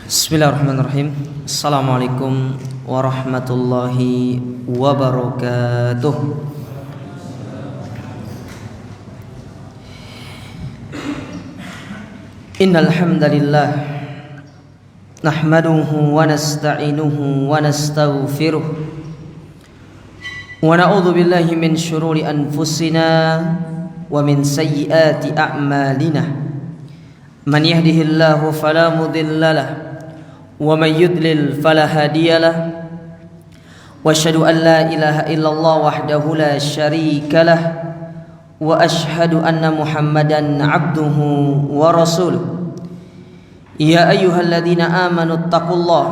Bismillahirrahmanirrahim. Assalamualaikum warahmatullahi wabarakatuh. Innal hamdalillah nahmaduhu wa nasta'inuhu wa nastaghfiruh wa na'udzu billahi min syururi anfusina wa min sayyiati a'malina. Man yahdihillahu fala mudilla lahu ومن يضلل فلا هادي له واشهد ان لا اله الا الله وحده لا شريك له واشهد ان محمدا عبده ورسوله يا ايها الذين امنوا اتقوا الله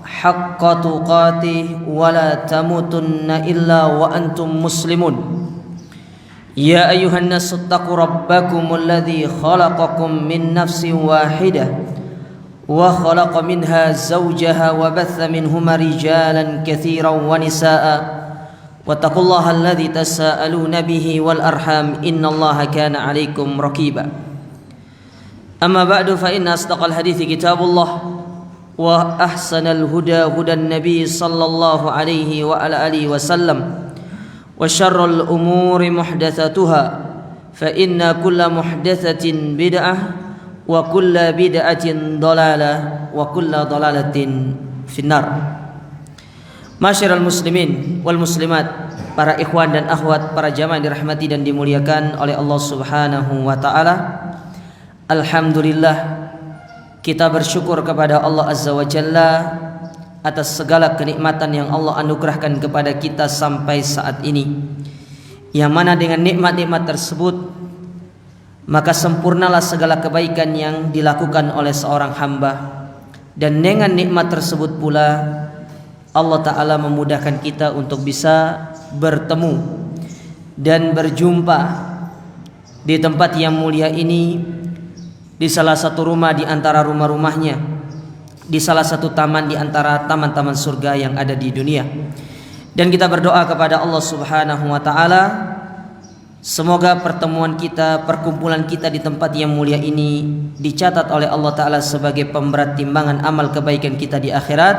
حق تقاته ولا تموتن الا وانتم مسلمون يا ايها الناس اتقوا ربكم الذي خلقكم من نفس واحده وخلق منها زوجها وبث منهما رجالا كثيرا ونساء واتقوا الله الذي تساءلون به والأرحام إن الله كان عليكم رقيبا أما بعد فإن أصدق الحديث كتاب الله وأحسن الهدى هدى النبي صلى الله عليه وعلى آله وسلم وشر الأمور محدثاتها فإن كل محدثة بدعة wa kulla bid'atin dhalalah wa kulla dhalalatin finnar. Masyiral muslimin wal muslimat, para ikhwan dan akhwat, para jamaah yang dirahmati dan dimuliakan oleh Allah Subhanahu wa taala. Alhamdulillah, kita bersyukur kepada Allah Azza wa Jalla atas segala kenikmatan yang Allah anugerahkan kepada kita sampai saat ini. Yang mana dengan nikmat-nikmat tersebut maka sempurnalah segala kebaikan yang dilakukan oleh seorang hamba. Dan dengan nikmat tersebut pula Allah Ta'ala memudahkan kita untuk bisa bertemu dan berjumpa di tempat yang mulia ini, di salah satu rumah di antara rumah-rumahnya, di salah satu taman di antara taman-taman surga yang ada di dunia. Dan kita berdoa kepada Allah Subhanahu wa Ta'ala, semoga pertemuan kita, perkumpulan kita di tempat yang mulia ini dicatat oleh Allah Ta'ala sebagai pemberat timbangan amal kebaikan kita di akhirat,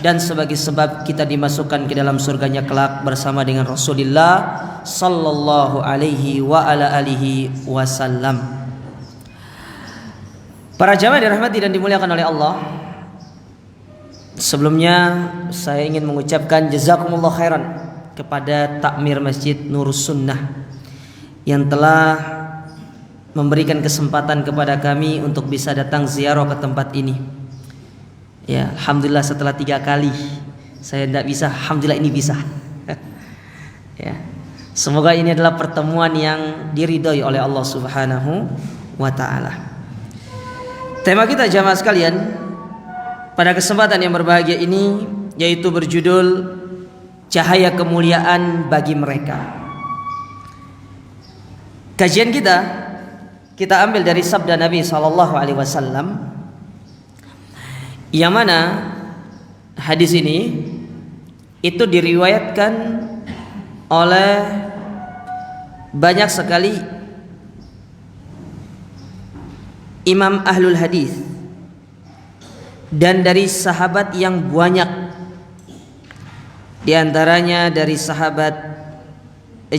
dan sebagai sebab kita dimasukkan ke dalam surganya kelak bersama dengan Rasulullah sallallahu alaihi wa ala alihi wasallam. Para jamaah dirahmati dan dimuliakan oleh Allah, sebelumnya saya ingin mengucapkan jazakumullah khairan kepada takmir Masjid Nurus Sunnah yang telah memberikan kesempatan kepada kami untuk bisa datang ziarah ke tempat ini. Ya, alhamdulillah setelah 3 kali saya tidak bisa, alhamdulillah ini bisa. Ya, semoga ini adalah pertemuan yang diridhoi oleh Allah Subhanahu wa taala. Tema kita jamaah sekalian pada kesempatan yang berbahagia ini yaitu berjudul Cahaya Kemuliaan bagi Mereka. Kajian kita ambil dari sabda Nabi sallallahu alaihi wasallam, yang mana hadis ini itu diriwayatkan oleh banyak sekali imam ahlul hadis dan dari sahabat yang banyak, di antaranya dari sahabat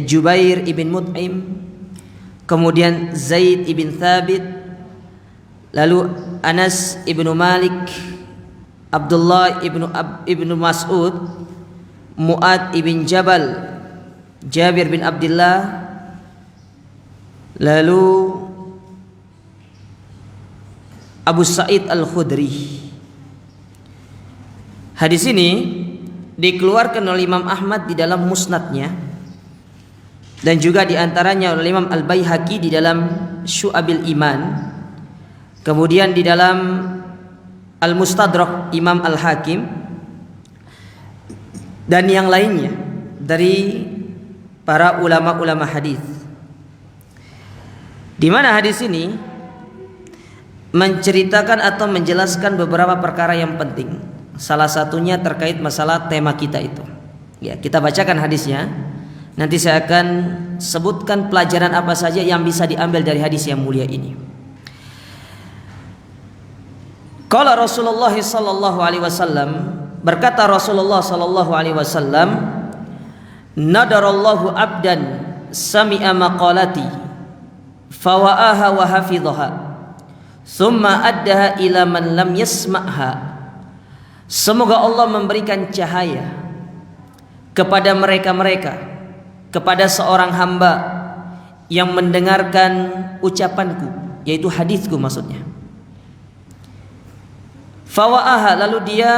Jubair ibn Mut'im, kemudian Zaid ibn Thabit, lalu Anas ibn Malik, Abdullah ibn Mas'ud, Mu'ad ibn Jabal, Jabir bin Abdullah, lalu Abu Sa'id Al-Khudri. Hadis ini dikeluarkan oleh Imam Ahmad di dalam musnadnya, dan juga diantaranya oleh Imam Al-Baihaqi di dalam Syu'abil Iman, kemudian di dalam Al-Mustadrak Imam Al-Hakim, dan yang lainnya dari para ulama-ulama hadis. Di mana hadis ini menceritakan atau menjelaskan beberapa perkara yang penting. Salah satunya terkait masalah tema kita itu. Ya, kita bacakan hadisnya. Nanti saya akan sebutkan pelajaran apa saja yang bisa diambil dari hadis yang mulia ini. Qala Rasulullah sallallahu alaihi wasallam, berkata Rasulullah sallallahu alaihi wasallam, nadarallahu abdan sami'a maqalati fawa'aha wa hafidhaha thumma addaha ila man lam yasma'ha. Semoga Allah memberikan cahaya kepada mereka-mereka, kepada seorang hamba yang mendengarkan ucapanku, yaitu hadisku maksudnya. Fawa'aha, lalu dia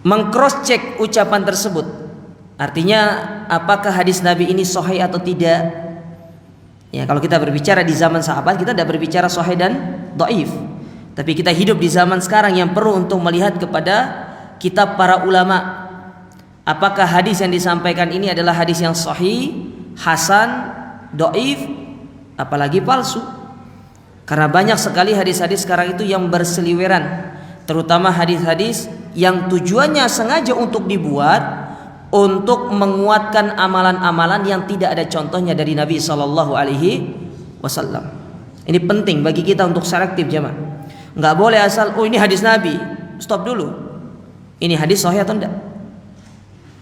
meng-cross check ucapan tersebut. Artinya apakah hadis Nabi ini sahih atau tidak? Ya, kalau kita berbicara di zaman sahabat, kita tidak berbicara sahih dan dhaif. Tapi kita hidup di zaman sekarang yang perlu untuk melihat kepada kitab para ulama. Apakah hadis yang disampaikan ini adalah hadis yang sahih, hasan, dhaif, apalagi palsu? Karena banyak sekali hadis-hadis sekarang itu yang berseliweran, terutama hadis-hadis yang tujuannya sengaja untuk dibuat untuk menguatkan amalan-amalan yang tidak ada contohnya dari Nabi Sallallahu Alaihi Wasallam. Ini penting bagi kita untuk selektif, jemaah. Nggak boleh asal, oh ini hadis Nabi, stop dulu. Ini hadis sahih atau enggak?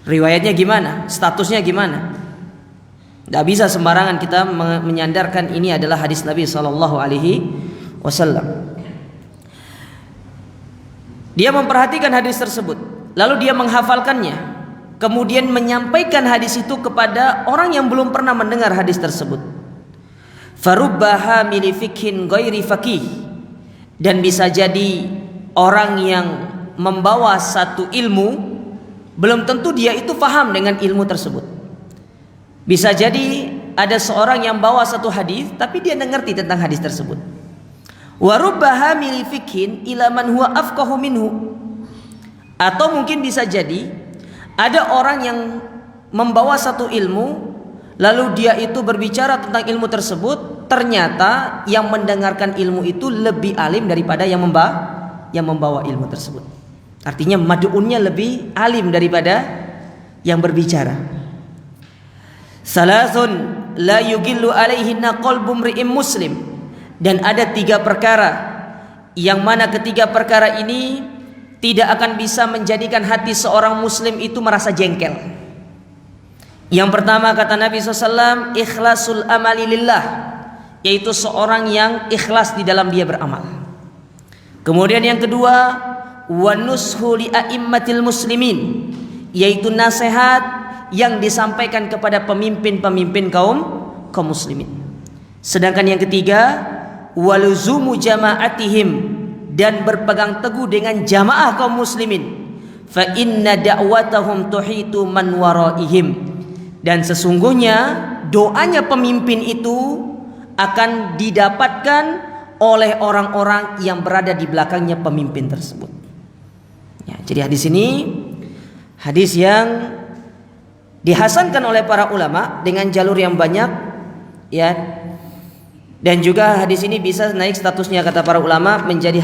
Riwayatnya gimana? Statusnya gimana? Nggak bisa sembarangan kita menyandarkan ini adalah hadis Nabi Sallallahu Alaihi Wasallam. Dia memperhatikan hadis tersebut, lalu dia menghafalkannya, kemudian menyampaikan hadis itu kepada orang yang belum pernah mendengar hadis tersebut. Farubba hamili fikhin ghairi faqih, dan bisa jadi orang yang membawa satu ilmu belum tentu dia itu paham dengan ilmu tersebut. Bisa jadi ada seorang yang bawa satu hadis tapi dia mengerti tentang hadis tersebut. Wa rubba hamili fikhin ila man huwa afqahu minhu. Atau mungkin bisa jadi ada orang yang membawa satu ilmu lalu dia itu berbicara tentang ilmu tersebut, ternyata yang mendengarkan ilmu itu lebih alim daripada yang membawa ilmu tersebut. Artinya mad'unnya lebih alim daripada yang berbicara. Salasun la yugillu alaihinna qalbu mri'in muslim. Dan ada 3 perkara yang mana ketiga perkara ini tidak akan bisa menjadikan hati seorang muslim itu merasa jengkel. Yang pertama kata Nabi SAW, ikhlasul amali lillah, yaitu seorang yang ikhlas di dalam dia beramal. Kemudian yang kedua, wa nushu li a'immatil muslimin, yaitu nasihat yang disampaikan kepada pemimpin-pemimpin kaum muslimin. Sedangkan yang ketiga, waluzumu jama'atihim, dan berpegang teguh dengan jamaah kaum muslimin. Fa inna da'watahum tuhitu man waraihim, dan sesungguhnya doanya pemimpin itu akan didapatkan oleh orang-orang yang berada di belakangnya pemimpin tersebut. Ya, jadi hadis ini hadis yang dihasankan oleh para ulama dengan jalur yang banyak, ya. Dan juga hadis ini bisa naik statusnya kata para ulama menjadi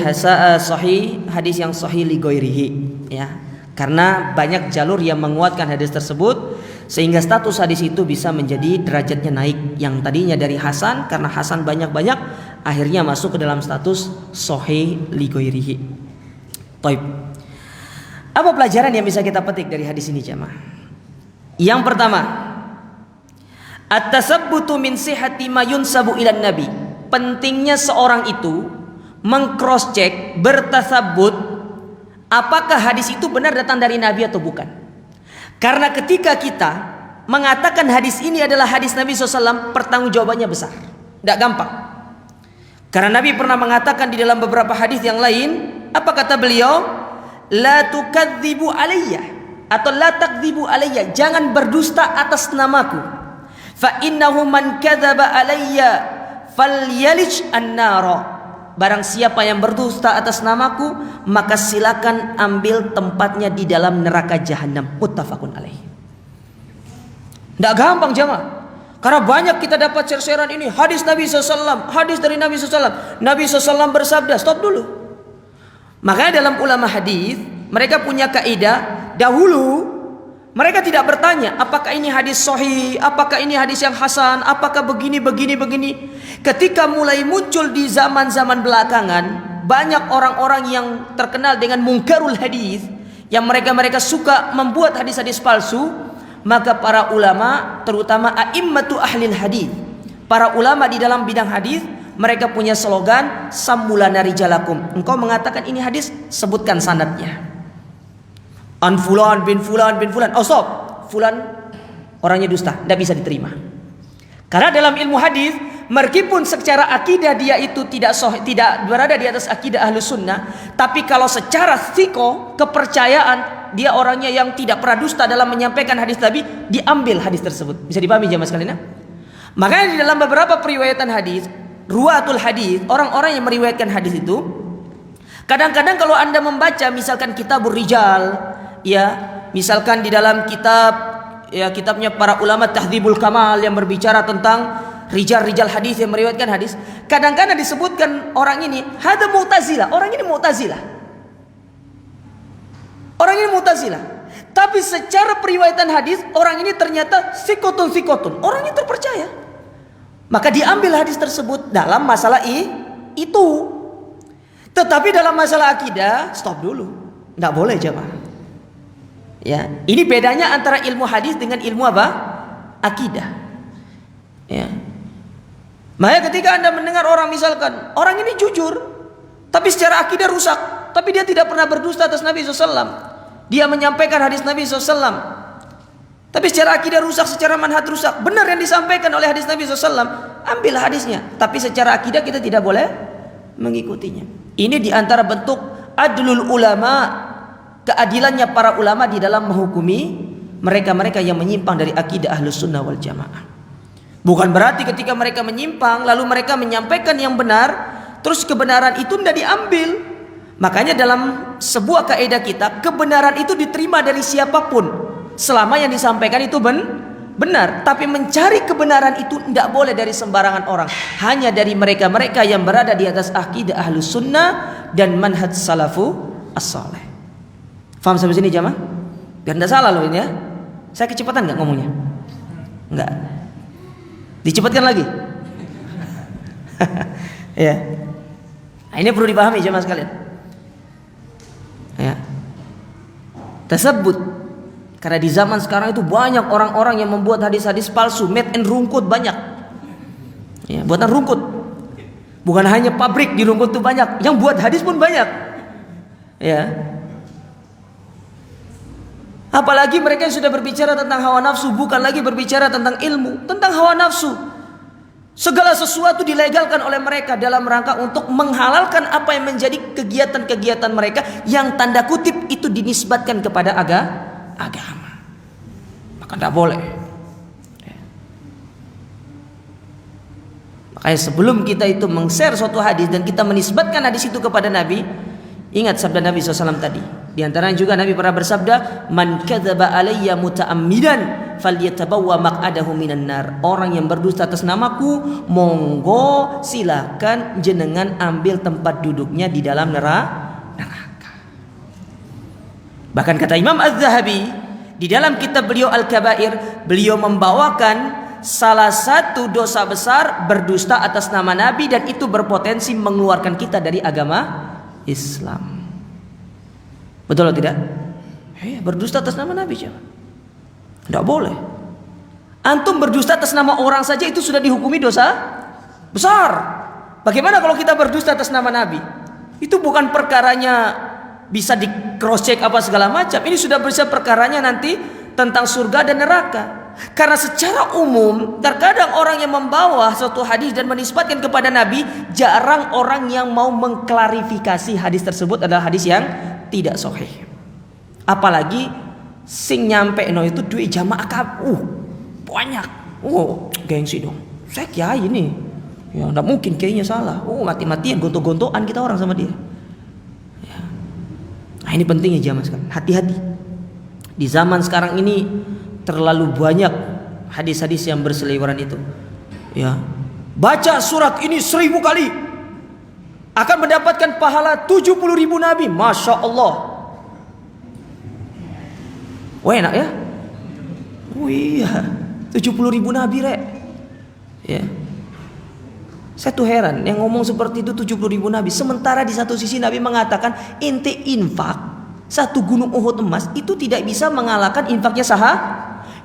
sahih, hadis yang sahih li ghairihi, ya. Karena banyak jalur yang menguatkan hadis tersebut sehingga status hadis itu bisa menjadi derajatnya naik, yang tadinya dari hasan, karena hasan banyak-banyak akhirnya masuk ke dalam status sahih li ghairihi. Baik. Apa pelajaran yang bisa kita petik dari hadis ini, jemaah? Yang pertama, at-tasabbutu min sihhati ma yunsabu ilan nabi. Pentingnya seorang itu meng-cross check, bertasabbut apakah hadis itu benar datang dari Nabi atau bukan. Karena ketika kita mengatakan hadis ini adalah hadis Nabi SAW, pertanggungjawabannya besar, tidak gampang. Karena Nabi pernah mengatakan di dalam beberapa hadis yang lain, apa kata beliau? La tukadzibu alayya, atau la takdzibu alayya, jangan berdusta atas namaku. Fa innahu man kadzaba alayya falyalij an-nara. Barang siapa yang berdusta atas namaku, maka silakan ambil tempatnya di dalam neraka jahanam. Muttafaqun alaih. Tidak gampang, jemaah. Karena banyak kita dapat share-sharean ini hadis Nabi SAW, hadis dari Nabi SAW. Nabi SAW bersabda, stop dulu. Makanya dalam ulama hadis mereka punya kaidah, dahulu Mereka tidak bertanya apakah ini hadis sahih, apakah ini hadis yang hasan, apakah begini. Ketika mulai muncul di zaman-zaman belakangan, banyak orang-orang yang terkenal dengan mungkarul hadis, yang mereka suka membuat hadis-hadis palsu, maka para ulama, terutama a'immatu ahlil hadis, para ulama di dalam bidang hadis, mereka punya slogan sammulana rijalakum. Engkau mengatakan ini hadis, sebutkan sanadnya. An fulan bin fulan bin fulan. Oh stop, fulan orangnya dusta, tidak bisa diterima. Karena dalam ilmu hadis, meskipun secara akidah dia itu tidak berada di atas akidah ahlus sunnah, tapi kalau secara tsiko, kepercayaan, dia orangnya yang tidak pernah dusta dalam menyampaikan hadis Nabi, diambil hadis tersebut. Bisa dipahami jemaah sekalian? Makanya di dalam beberapa periwayatan hadis, ruwatul hadis, orang-orang yang meriwayatkan hadis itu, kadang-kadang kalau Anda membaca misalkan Kitabur Rijal, ya, misalkan di dalam kitabnya para ulama Tahdzibul Kamal yang berbicara tentang rijal-rijal hadis yang meriwayatkan hadis, kadang-kadang disebutkan orang ini hada Mu'tazilah, orang ini Mu'tazilah. Tapi secara periwayatan hadis, orang ini ternyata sikotun, orang ini terpercaya. Maka diambil hadis tersebut dalam masalah itu. Tetapi dalam masalah akidah, stop dulu, tidak boleh jemaah. Ya, ini bedanya antara ilmu hadis dengan ilmu apa? Akidah. Ya. Makanya ketika Anda mendengar orang misalkan orang ini jujur, tapi secara akidah rusak, tapi dia tidak pernah berdusta atas Nabi SAW. Dia menyampaikan hadis Nabi SAW, tapi secara akidah rusak, secara manhaj rusak. Benar yang disampaikan oleh hadis Nabi SAW, ambil hadisnya. Tapi secara akidah kita tidak boleh mengikutinya. Ini diantara bentuk adlul ulama, keadilannya para ulama di dalam menghukumi mereka-mereka yang menyimpang dari akidah ahlus sunnah wal jamaah. Bukan berarti ketika mereka menyimpang lalu mereka menyampaikan yang benar, terus kebenaran itu tidak diambil. Makanya dalam sebuah kaidah kita, kebenaran itu diterima dari siapapun selama yang disampaikan itu benar. Tapi mencari kebenaran itu tidak boleh dari sembarangan orang, hanya dari mereka-mereka yang berada di atas akidah ahlus sunnah dan manhaj salafu as-saleh. Faham sampai sini jamaah? Biar tidak salah loh ini ya. Saya kecepatan nggak ngomongnya? Enggak. Dicepatkan lagi. Ya. Nah, ini perlu dipahami jemaah sekalian. Ya. Tersebut karena di zaman sekarang itu banyak orang-orang yang membuat hadis-hadis palsu, made and rungkut banyak. Ya, buatan rungkut. Bukan hanya pabrik di rungkut itu banyak, yang buat hadis pun banyak. Ya. Apalagi mereka yang sudah berbicara tentang hawa nafsu, bukan lagi berbicara tentang ilmu, tentang hawa nafsu. Segala sesuatu dilegalkan oleh mereka dalam rangka untuk menghalalkan apa yang menjadi kegiatan-kegiatan mereka yang tanda kutip itu dinisbatkan kepada agama. Maka tidak boleh. Makanya sebelum kita itu meng-share suatu hadis dan kita menisbatkan hadis itu kepada Nabi, ingat sabda Nabi SAW tadi. Di antaranya juga Nabi pernah bersabda, "Man kadzaba alayya muta'ammidan falyatabawwa maq'adahu minan nar." Orang yang berdusta atas namaku, monggo silakan jenengan ambil tempat duduknya di dalam neraka. Bahkan kata Imam Az-Zahabi di dalam kitab beliau Al-Kabair, beliau membawakan salah satu dosa besar berdusta atas nama Nabi, dan itu berpotensi mengeluarkan kita dari agama Islam. Betul atau tidak? Berdusta atas nama Nabi jangan. Tidak boleh. Antum berdusta atas nama orang saja itu sudah dihukumi dosa besar. Bagaimana kalau kita berdusta atas nama Nabi? Itu bukan perkaranya bisa di cross check apa segala macam. Ini sudah bisa perkaranya nanti tentang surga dan neraka. Karena secara umum terkadang orang yang membawa suatu hadis dan menisbatkan kepada Nabi, jarang orang yang mau mengklarifikasi hadis tersebut adalah hadis yang tidak sahih. Apalagi sing nyampe no itu duit jamaah banyak. Gengsi dong. Saya kiai ini. Ya enggak mungkin kiainya salah. Mati-matian gontok-gontokan kita orang sama dia. Ya. Nah, ini pentingnya jamaah sekarang. Hati-hati. Di zaman sekarang ini terlalu banyak hadis-hadis yang berseliweran itu. Ya. Baca surat ini 1000 kali akan mendapatkan pahala 70.000 nabi. Masya Allah. Wah enak ya. Oh iya, 70.000 nabi rek. Ya. Saya tuh heran yang ngomong seperti itu 70.000 nabi. Sementara di satu sisi Nabi mengatakan ente infak satu gunung Uhud emas itu tidak bisa mengalahkan infaknya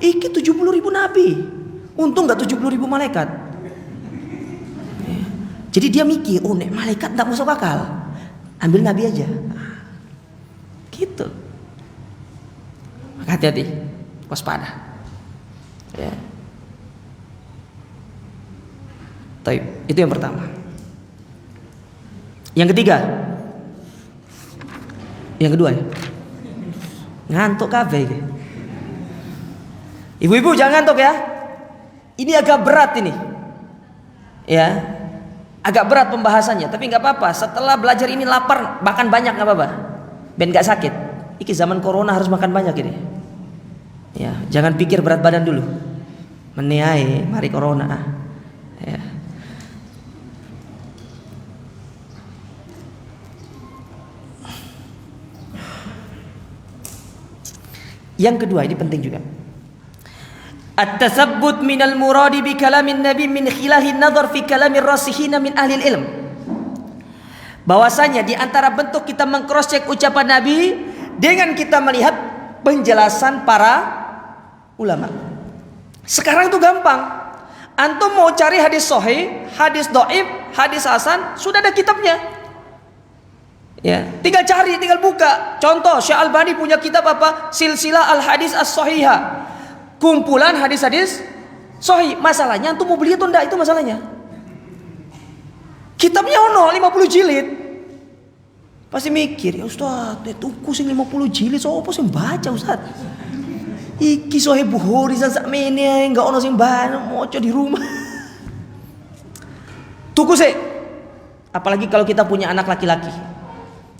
iki 70.000 nabi. Untung gak 70.000 malaikat. Ya. Jadi dia mikir, oh nek malaikat gak masuk akal, ambil nabi aja. Gitu. Maka hati-hati, waspada. Ya. Taib. Itu yang pertama. Yang ketiga. Yang kedua ya. Ngantuk kabeh iki. Ibu-ibu jangan ngantuk ya. Ini agak berat ini. Ya. Agak berat pembahasannya, tapi nggak apa-apa. Setelah belajar ini lapar, makan banyak nggak apa-apa. Ben nggak sakit. Iki zaman corona harus makan banyak ini. Ya, jangan pikir berat badan dulu. Meniai, mari corona. Ya. Yang kedua ini penting juga. At-tasabbut minal muradi bi kalamin nabi min khilahin nadhar fi kalamir rasikhina min ahli ilm. Bahwasanya di antara bentuk kita meng-cross check ucapan Nabi dengan kita melihat penjelasan para ulama. Sekarang itu gampang. Antum mau cari hadis sahih, hadis dhaif, hadis hasan, sudah ada kitabnya. Ya, tinggal cari, tinggal buka. Contoh, Syekh Albani punya kitab apa? Silsilah Al-Hadis As-Sahihah. Kumpulan hadis-hadis sahih. Masalahnya antum mau beli itu enggak? Itu masalahnya. Kitabnya ono 50 jilid. Pasti mikir, ya Ustaz, tuku sing 50 jilid sopo sing baca Ustaz? Iki Sahih Bukhari sakmene ae enggak ono sing maca di rumah. Tuku sih. Apalagi kalau kita punya anak laki-laki.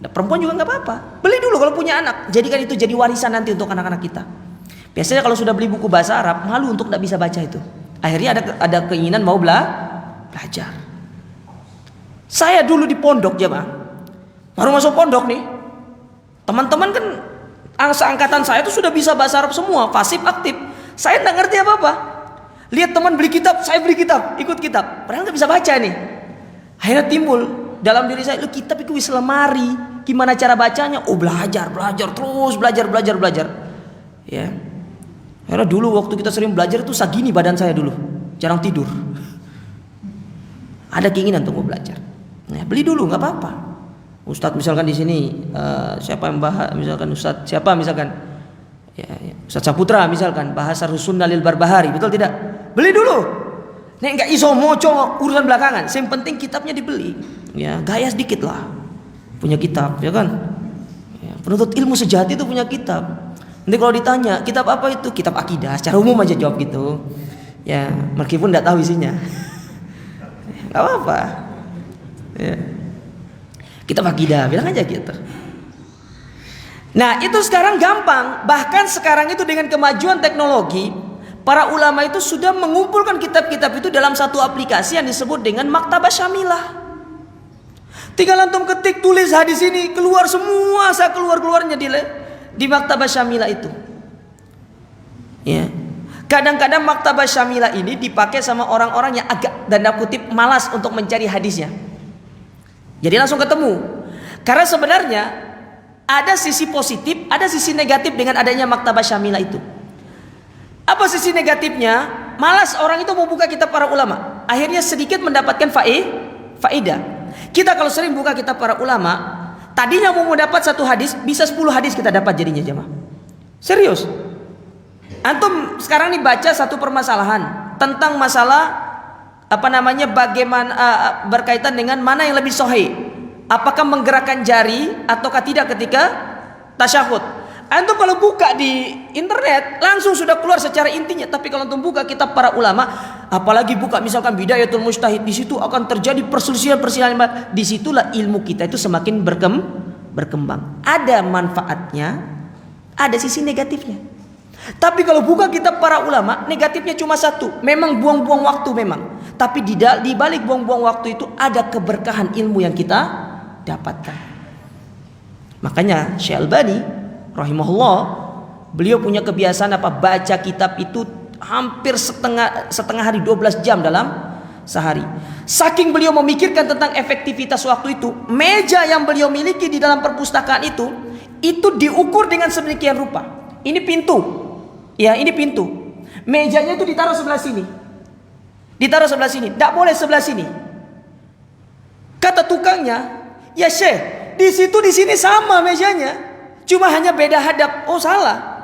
Nah, perempuan juga nggak apa-apa. Beli dulu kalau punya anak. Jadikan itu jadi warisan nanti untuk anak-anak kita. Biasanya kalau sudah beli buku bahasa Arab, malu untuk nggak bisa baca itu. Akhirnya ada keinginan mau belajar. Saya dulu di pondok jemaah. Baru masuk pondok nih. Teman-teman kan angkatan saya itu sudah bisa bahasa Arab semua, pasif aktif. Saya nggak ngerti apa-apa. Lihat teman beli kitab, saya beli kitab, ikut kitab. Padahal nggak bisa baca nih. Akhirnya timbul dalam diri saya, lu kitab itu wis lemari. Gimana cara bacanya? Oh belajar terus belajar. Ya. Karena dulu waktu kita sering belajar itu segini badan saya dulu, jarang tidur. Ada keinginan untuk mau belajar. Nah, beli dulu nggak apa-apa. Ustadz misalkan di sini siapa yang bahas? Misalkan Ustadz siapa misalkan? Ya, Ustadz Saputra misalkan bahasa Rusun Dalil Barbahari, betul tidak? Beli dulu. Nek nggak iso moco urusan belakangan. Yang penting kitabnya dibeli. Ya, gaya sedikit lah. Punya kitab, ya kan? Ya, penuntut ilmu sejati itu punya kitab. Nanti kalau ditanya, kitab apa itu? Kitab akidah. Secara umum aja jawab gitu. Ya, meskipun nggak tahu isinya. Nggak apa-apa. Ya. Kitab akidah, bilang aja gitu. Nah, itu sekarang gampang. Bahkan sekarang itu dengan kemajuan teknologi, para ulama itu sudah mengumpulkan kitab-kitab itu dalam satu aplikasi yang disebut dengan Maktabah Syamilah. Tinggal antum ketik, tulis hadis ini, keluar semua, saya keluarnya di Maktabah Syamilah itu. Ya. Kadang-kadang Maktabah Syamilah ini dipakai sama orang-orang yang agak tanda kutip malas untuk mencari hadisnya. Jadi langsung ketemu. Karena sebenarnya ada sisi positif, ada sisi negatif dengan adanya Maktabah Syamilah itu. Apa sisi negatifnya? Malas orang itu mau buka kitab para ulama. Akhirnya sedikit mendapatkan faedah. Kita kalau sering buka kitab para ulama, tadinya mau mendapat satu hadis, bisa 10 hadis kita dapat jadinya jemaah. Serius. Antum sekarang nih baca satu permasalahan tentang masalah bagaimana berkaitan dengan mana yang lebih sahih. Apakah menggerakkan jari ataukah tidak ketika tasyahud? Antum kalau buka di internet langsung sudah keluar secara intinya. Tapi kalau antum buka kitab para ulama, apalagi buka misalkan Bidayatul Mujtahid, di situ akan terjadi perselisihan. Disitulah ilmu kita itu semakin berkembang. Ada manfaatnya, ada sisi negatifnya. Tapi kalau buka kitab para ulama, negatifnya cuma satu. Memang buang-buang waktu memang. Tapi di balik buang-buang waktu itu ada keberkahan ilmu yang kita dapatkan. Makanya Syekh Albani rahimahullah Beliau punya kebiasaan apa? Baca kitab itu hampir setengah hari, 12 jam dalam sehari. Saking beliau memikirkan tentang efektivitas waktu itu, meja yang beliau miliki di dalam perpustakaan itu diukur dengan sedemikian rupa. Ini pintu. Ya, ini pintu. Mejanya itu ditaruh sebelah sini. Ditaruh sebelah sini, tidak boleh sebelah sini. Kata tukangnya, "Ya Syekh, di situ di sini sama mejanya. Cuma hanya beda hadap." Oh, salah.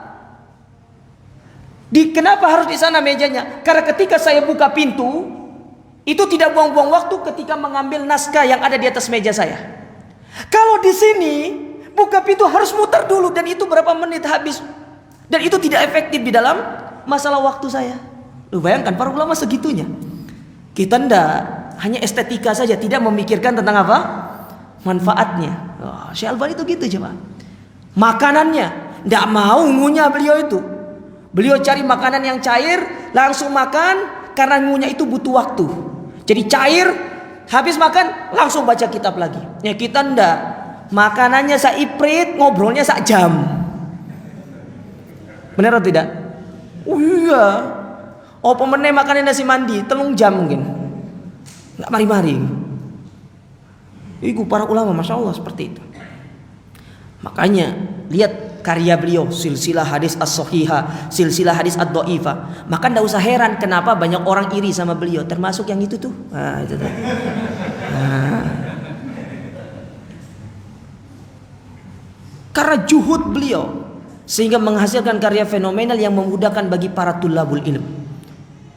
Kenapa harus di sana mejanya? Karena ketika saya buka pintu, itu tidak buang-buang waktu ketika mengambil naskah yang ada di atas meja saya. Kalau di sini buka pintu harus muter dulu, dan itu berapa menit habis. Dan itu tidak efektif di dalam masalah waktu saya. Lu bayangkan para ulama segitunya. Kita ndak, hanya estetika saja, tidak memikirkan tentang apa? Manfaatnya. Oh, Syekh Albani itu gitu coba. Makanannya ndak mau ngunyah beliau itu. Beliau cari makanan yang cair, langsung makan, karena ngunyah itu butuh waktu. Jadi cair, habis makan langsung baca kitab lagi. Ya kita ndak. Makanannya saiprit, ngobrolnya sak jam. Benar atau tidak? Oh iya. Oh pemenang makannya nasi mandi, 3 jam mungkin. Nggak mari-mari. Itu para ulama, masya Allah seperti itu. Makanya lihat karya beliau, silsilah hadis as-sahihah, silsilah hadis ad-dhaifah. Maka ndak usah heran kenapa banyak orang iri sama beliau, termasuk yang itu tuh. Nah, itu tuh. Karena juhud beliau sehingga menghasilkan karya fenomenal yang memudahkan bagi para tulabul ilm.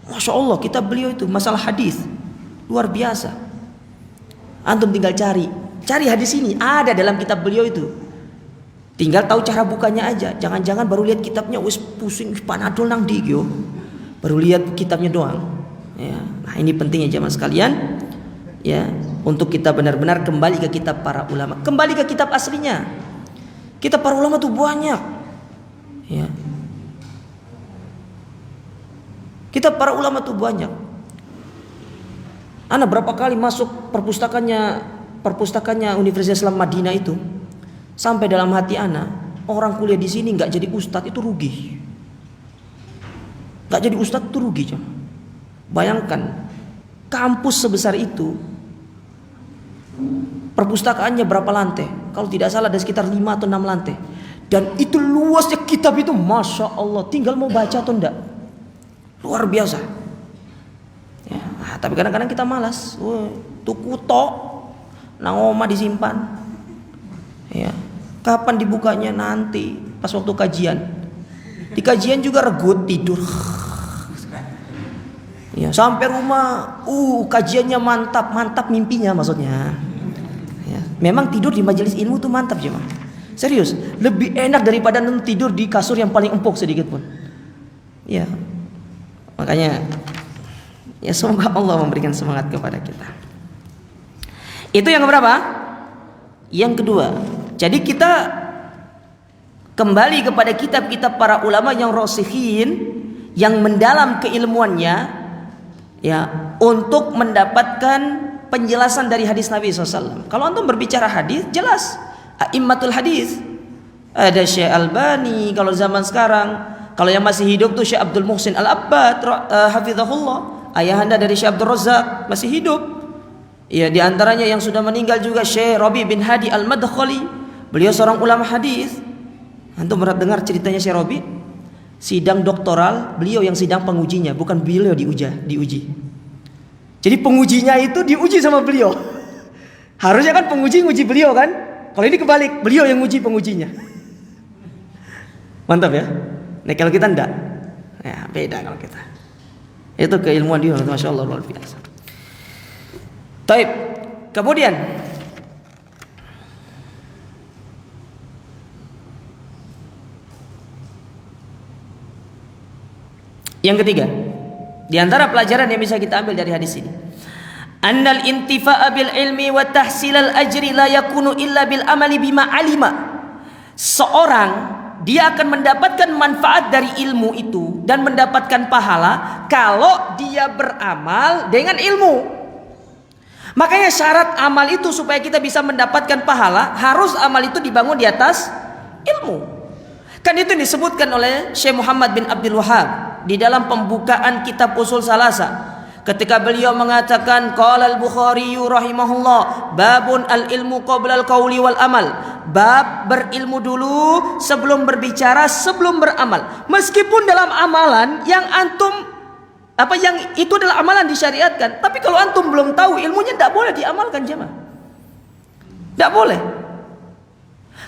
Masya Allah, kitab beliau itu masalah hadis luar biasa. Antum tinggal cari hadis ini ada dalam kitab beliau itu. Tinggal tahu cara bukanya aja. Jangan-jangan baru lihat kitabnya wis pusing panadol nang di yo. Baru lihat kitabnya doang. Ya. Nah, ini pentingnya jamaah sekalian. Ya, untuk kita benar-benar kembali ke kitab para ulama, kembali ke kitab aslinya. Kitab para ulama tuh banyak. Ya. Kitab para ulama tuh banyak. Ana berapa kali masuk perpustakaannya Universitas Islam Madinah itu, sampai dalam hati ana, orang kuliah di sini nggak jadi ustadz itu rugi. Nggak jadi ustadz itu rugi, jam. Bayangkan kampus sebesar itu, perpustakaannya berapa lantai? Kalau tidak salah ada sekitar 5 atau 6 lantai. Dan itu luasnya kitab itu, masya Allah, tinggal mau baca atau enggak, luar biasa. Ya, nah, tapi kadang-kadang kita malas, tuku tok, nang omah disimpan. Ya, kapan dibukanya? Nanti pas waktu kajian. Di kajian juga regut tidur. Ya, sampai rumah, kajiannya mantap mimpinya maksudnya. Ya, memang tidur di majelis ilmu tuh mantap jemaah. Serius, lebih enak daripada tidur di kasur yang paling empuk sedikit pun. Ya, makanya ya semoga Allah memberikan semangat kepada kita. Itu yang keberapa? Yang kedua. Jadi kita kembali kepada kitab-kitab para ulama yang rasikhin, yang mendalam keilmuannya, ya, untuk mendapatkan penjelasan dari hadis Nabi SAW. Kalau antum berbicara hadis, jelas a'immatul hadis. Ada Syekh Albani kalau zaman sekarang. Kalau yang masih hidup tuh Syekh Abdul Muhsin Al-Abbad hafizahullah, ayahanda dari Syekh Abdul Razak masih hidup. Ya, di antaranya yang sudah meninggal juga Syekh Rabi bin Hadi Al-Madkhali. Beliau seorang ulama hadis. Antum pernah dengar ceritanya Syekh Rabi? Sidang doktoral, beliau yang sidang pengujinya, bukan beliau diuji. Jadi pengujinya itu diuji sama beliau. Harusnya kan penguji nguji beliau kan? Kalau ini kebalik, beliau yang nguji pengujinya. Mantap ya. Nah kalau kita enggak, ya beda kalau kita. Itu keilmuan dia, masya Allah luar biasa. Taib. Kemudian yang ketiga, di antara pelajaran yang bisa kita ambil dari hadis ini, annal intifa'a bil ilmi wa tahsilal ajri la yakunu illa bil amali bima alima. Seorang dia akan mendapatkan manfaat dari ilmu itu dan mendapatkan pahala kalau dia beramal dengan ilmu. Makanya syarat amal itu supaya kita bisa mendapatkan pahala, harus amal itu dibangun di atas ilmu. Kan itu disebutkan oleh Syekh Muhammad bin Abdul Wahhab di dalam pembukaan kitab Usul Salasa, ketika beliau mengatakan qala al-Bukhari rahimahullah babun al-ilmu qabla al-qauli wal amal, bab berilmu dulu sebelum berbicara, sebelum beramal. Meskipun dalam amalan yang yang itu adalah amalan disyariatkan, tapi kalau antum belum tahu ilmunya, tidak boleh diamalkan jemaah. Tidak boleh.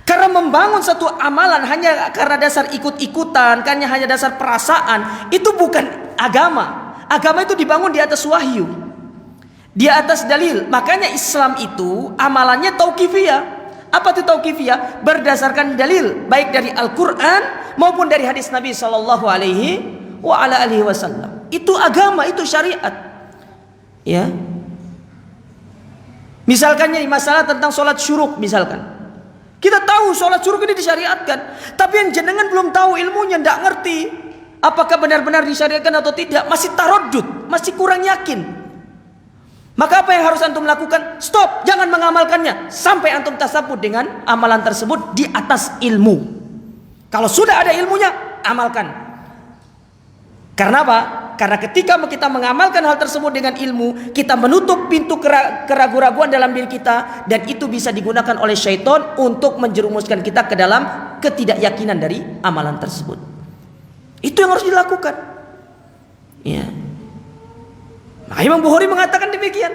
Karena membangun satu amalan hanya karena dasar ikut-ikutan, hanya dasar perasaan, itu bukan agama. Agama itu dibangun di atas wahyu, di atas dalil. Makanya Islam itu amalannya tauqifiyah. Apa itu tauqifiyah? Berdasarkan dalil, baik dari Al-Quran maupun dari hadis Nabi Sallallahu Alaihi Wasallam. Itu agama, itu syariat. Ya. Misalkan ini masalah tentang sholat syuruk misalkan. Kita tahu sholat syuruk ini disyariatkan, tapi yang jenengan belum tahu ilmunya, tidak ngerti apakah benar-benar disyariatkan atau tidak, masih taradud, masih kurang yakin. Maka apa yang harus antum lakukan? Stop, jangan mengamalkannya sampai antum tasabut dengan amalan tersebut di atas ilmu. Kalau sudah ada ilmunya, amalkan. Karena apa? Karena ketika kita mengamalkan hal tersebut dengan ilmu, kita menutup pintu keraguan-raguan dalam diri kita, dan itu bisa digunakan oleh syaitan untuk menjerumuskan kita ke dalam ketidakyakinan dari amalan tersebut. Itu yang harus dilakukan. Ya. Maka Imam Bukhari mengatakan demikian.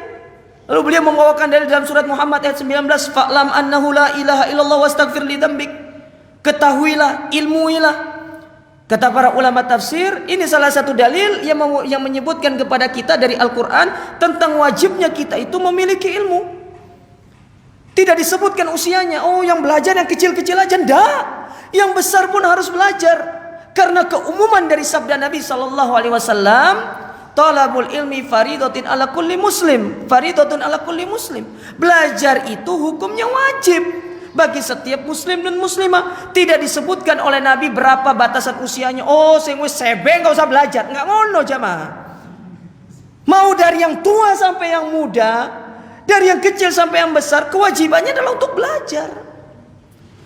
Lalu beliau membawakan dalil dalam surat Muhammad ayat 19, fa'lam annahu la ilaha illallah wastaghfir li dzambik. Ketahuilah, ilmuilah. Kata para ulama tafsir, ini salah satu dalil yang menyebutkan kepada kita dari Al-Quran tentang wajibnya kita itu memiliki ilmu. Tidak disebutkan usianya. Oh, yang belajar yang kecil-kecil aja, enggak. Yang besar pun harus belajar. Karena keumuman dari sabda Nabi Sallallahu Alaihi Wasallam, talabul ilmi faridatun ala kulli muslim. Faridatun ala kulli muslim. Belajar itu hukumnya wajib bagi setiap muslim dan muslimah. Tidak disebutkan oleh Nabi berapa batasan usianya. Oh, sing wis sebeng enggak usah belajar. Enggak ngono jamaah. Mau dari yang tua sampai yang muda, dari yang kecil sampai yang besar, kewajibannya adalah untuk belajar.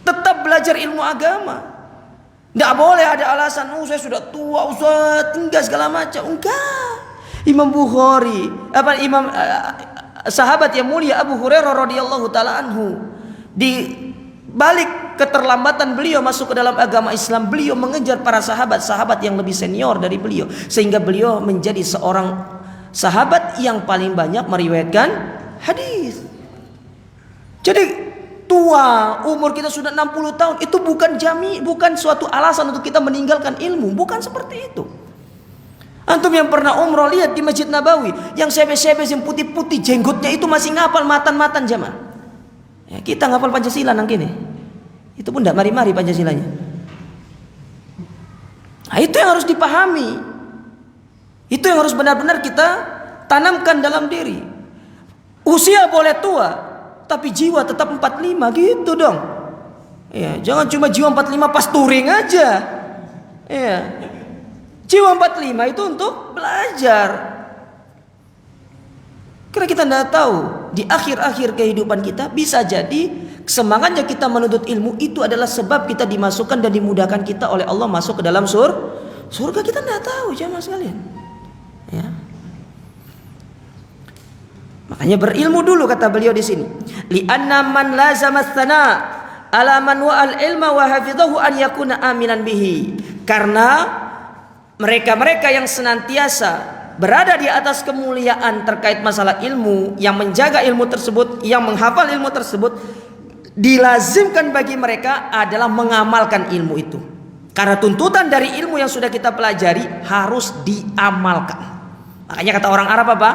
Tetap belajar ilmu agama. Enggak boleh ada alasan, oh saya sudah tua, Ustaz, tinggal segala macam. Enggak. Imam Bukhari, sahabat yang mulia Abu Hurairah radhiyallahu taala anhu, di balik keterlambatan beliau masuk ke dalam agama Islam, beliau mengejar para sahabat yang lebih senior dari beliau, sehingga beliau menjadi seorang sahabat yang paling banyak meriwayatkan hadis. Jadi tua, umur kita sudah 60 tahun, itu bukan suatu alasan untuk kita meninggalkan ilmu, bukan seperti itu. Antum yang pernah umroh, lihat di Masjid Nabawi, yang sebe-sebe yang putih-putih jenggotnya itu masih ngapal matan-matan jamaah. Ya, kita ngapal Pancasila nang kene. Itu pun tidak mari-mari Pancasilanya. Nah, itu yang harus dipahami. Itu yang harus benar-benar kita tanamkan dalam diri. Usia boleh tua, tapi jiwa tetap 45 gitu dong. Ya, jangan cuma jiwa 45 pas touring aja. Ya. Jiwa 45 itu untuk belajar. Karena kita tidak tahu di akhir-akhir kehidupan kita bisa jadi semangatnya kita menuntut ilmu itu adalah sebab kita dimasukkan dan dimudahkan kita oleh Allah masuk ke dalam surga. Kita tidak tahu jemaah sekalian. Ya. Makanya berilmu dulu kata beliau di sini. Li'anna man lazama tsana ala man wa'al ilma wa hafidhahu an yakuna aminan bihi. Karena mereka-mereka yang senantiasa berada di atas kemuliaan terkait masalah ilmu, yang menjaga ilmu tersebut, yang menghafal ilmu tersebut, dilazimkan bagi mereka adalah mengamalkan ilmu itu. Karena tuntutan dari ilmu yang sudah kita pelajari harus diamalkan. Makanya kata orang Arab apa?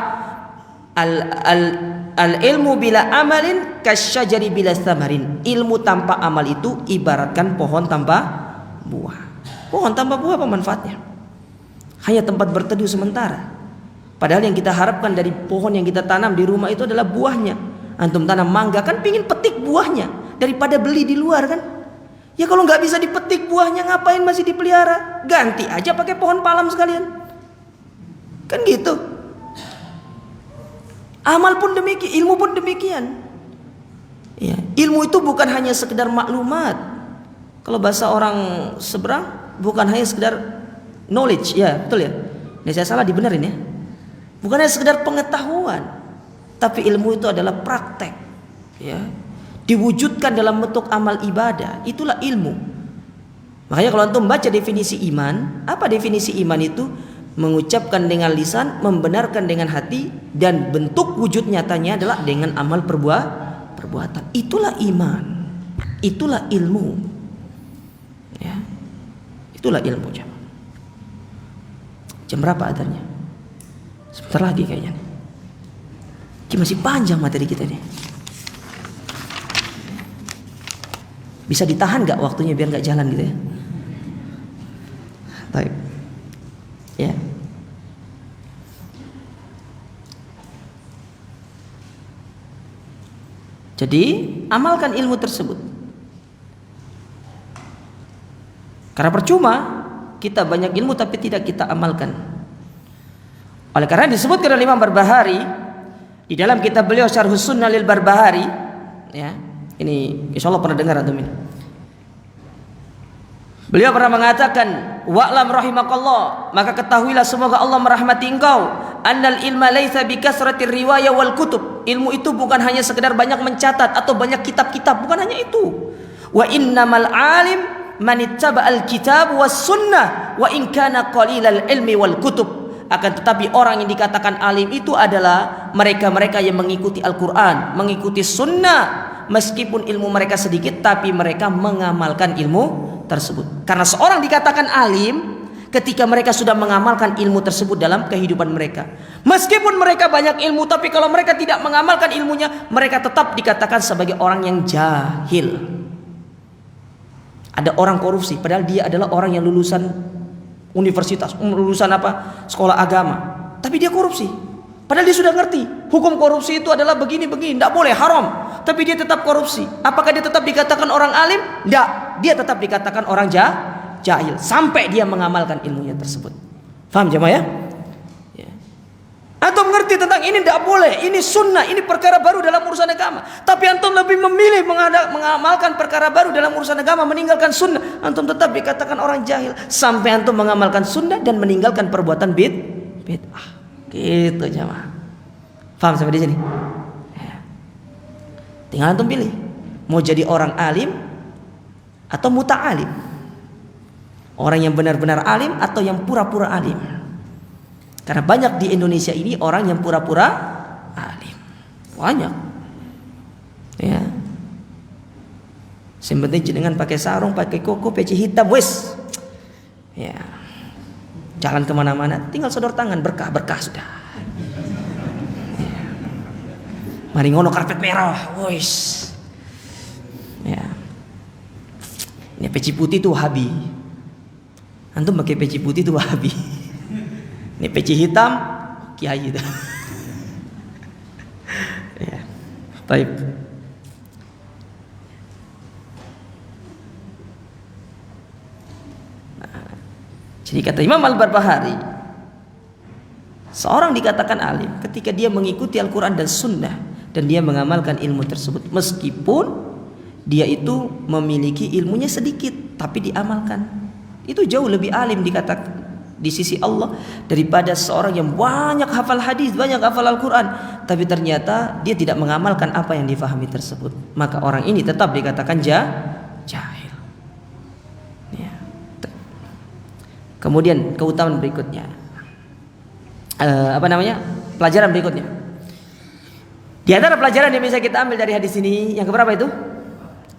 Al ilmu bila amalin kasyajari bila samarin. Ilmu tanpa amal itu ibaratkan pohon tanpa buah. Pohon tanpa buah apa manfaatnya? Hanya tempat berteduh sementara. Padahal yang kita harapkan dari pohon yang kita tanam di rumah itu adalah buahnya. Antum tanam mangga kan pingin petik buahnya daripada beli di luar kan. Ya kalau nggak bisa dipetik buahnya ngapain masih dipelihara? Ganti aja pakai pohon palam sekalian. Kan gitu. Amal pun demikian, ilmu pun demikian. Ya, ilmu itu bukan hanya sekedar maklumat. Kalau bahasa orang seberang, bukan hanya sekedar knowledge, ya betul ya. Ini saya salah dibenerin ya. Bukan hanya sekedar pengetahuan, tapi ilmu itu adalah praktek, ya. Diwujudkan dalam bentuk amal ibadah, itulah ilmu. Makanya kalau antum baca definisi iman, apa definisi iman itu? Mengucapkan dengan lisan, membenarkan dengan hati, dan bentuk wujud nyatanya adalah dengan amal perbuatan. Itulah iman, itulah ilmu, ya. Itulah ilmu. Jam berapa adanya? Sebentar lagi kayaknya. Masih panjang materi kita nih. Bisa ditahan gak waktunya biar gak jalan gitu ya? Baik. Ya. Jadi amalkan ilmu tersebut. Karena percuma kita banyak ilmu tapi tidak kita amalkan. Oleh karena disebutkan oleh Imam Barbahari di dalam kitab beliau Syarhus Sunnah lil Barbahari, ya. Ini insyaallah pernah dengar antum ini. Beliau pernah mengatakan, wa'lam rahimakallah, maka ketahuilah semoga Allah merahmati engkau, annal ilma laisa bikasratir riwayah wal kutub. Ilmu itu bukan hanya sekedar banyak mencatat atau banyak kitab-kitab, bukan hanya itu. Wa innamal alim man ittaba'al kitab was sunnah wa in kana qalilal ilmi wal kutub. Akan tetapi orang yang dikatakan alim itu adalah mereka-mereka yang mengikuti Al-Quran, mengikuti sunnah, meskipun ilmu mereka sedikit, tapi mereka mengamalkan ilmu tersebut. Karena seorang dikatakan alim ketika mereka sudah mengamalkan ilmu tersebut dalam kehidupan mereka. Meskipun mereka banyak ilmu, tapi kalau mereka tidak mengamalkan ilmunya, mereka tetap dikatakan sebagai orang yang jahil. Ada orang korupsi, padahal dia adalah orang yang lulusan universitas, lulusan apa? Sekolah agama. Tapi dia korupsi. Padahal dia sudah ngerti hukum korupsi itu adalah begini-begini, tidak boleh, haram. Tapi dia tetap korupsi. Apakah dia tetap dikatakan orang alim? Tidak. Dia tetap dikatakan orang jahil sampai dia mengamalkan ilmunya tersebut. Faham jemaah ya? Antum mengerti tentang ini tidak boleh, ini sunnah, ini perkara baru dalam urusan agama. Tapi antum lebih memilih mengamalkan perkara baru dalam urusan agama, meninggalkan sunnah. Antum tetap dikatakan orang jahil sampai antum mengamalkan sunnah dan meninggalkan perbuatan bid'ah. Gitu jemaah. Faham sampai di sini? Tinggal antum pilih, mau jadi orang alim atau muta'alim, orang yang benar-benar alim atau yang pura-pura alim. Karena banyak di Indonesia ini orang yang pura-pura alim, banyak. Ya. Yang penting jenengan pakai sarung, pakai koko, peci hitam, wes. Ya. Jalan kemana-mana, tinggal sodor tangan, berkah sudah. Ya. Mari ngono karpet merah, wes. Ya. Ini peci putih itu Wahabi. Antum pakai peci putih itu Wahabi. Ini peci hitam kiai itu. Ya. Baik. Jadi kata Imam Al-Barbahari, seorang dikatakan alim ketika dia mengikuti Al-Quran dan Sunnah dan dia mengamalkan ilmu tersebut, meskipun dia itu memiliki ilmunya sedikit tapi diamalkan. Itu jauh lebih alim dikatakan di sisi Allah daripada seorang yang banyak hafal hadis, banyak hafal Al-Quran, tapi ternyata dia tidak mengamalkan apa yang difahami tersebut. Maka orang ini tetap dikatakan jahil. Ya. Kemudian keutamaan berikutnya, pelajaran berikutnya. Di antara pelajaran yang bisa kita ambil dari hadis ini, yang keberapa itu?